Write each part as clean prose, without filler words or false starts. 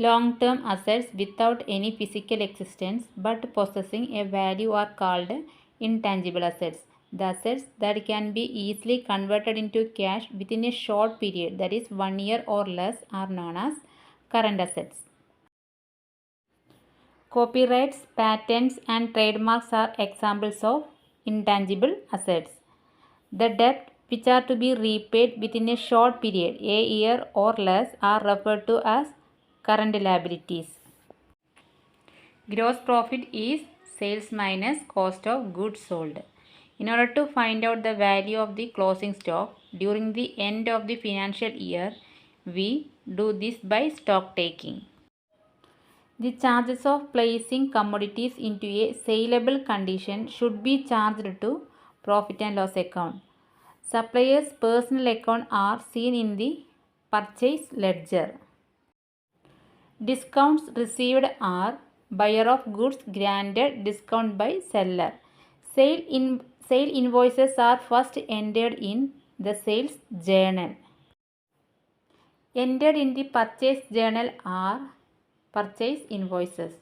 Long-term assets without any physical existence but possessing a value are called intangible assets. The assets that can be easily converted into cash within a short period, that is 1 year or less, are known as current assets. Copyrights, patents, and trademarks are examples of intangible assets. The debt which are to be repaid within a short period, a year or less, are referred to as current liabilities. Gross profit is sales minus cost of goods sold. In order to find out the value of the closing stock during the end of the financial year, we do this by stock taking. The charges of placing commodities into a saleable condition should be charged to profit and loss account. Suppliers' personal account are seen in the purchase ledger. Discounts received are buyer of goods granted discount by seller. Sale invoices are first entered in the sales journal. Entered in the purchase journal are purchase invoices.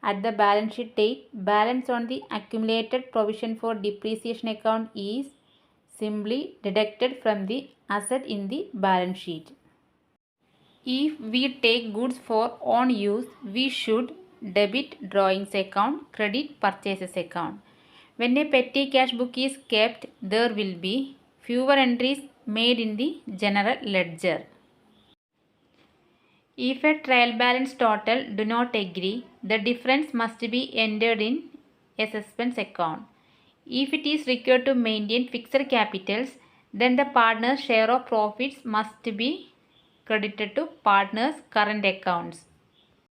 At the balance sheet date, balance on the accumulated provision for depreciation account is simply deducted from the asset in the balance sheet. If we take goods for own use, we should debit drawings account, credit purchases account. When a petty cash book is kept, there will be fewer entries made in the general ledger. If a trial balance total do not agree, the difference must be entered in a suspense account. If it is required to maintain fixed capitals, then the partner's share of profits must be credited to partners' current accounts.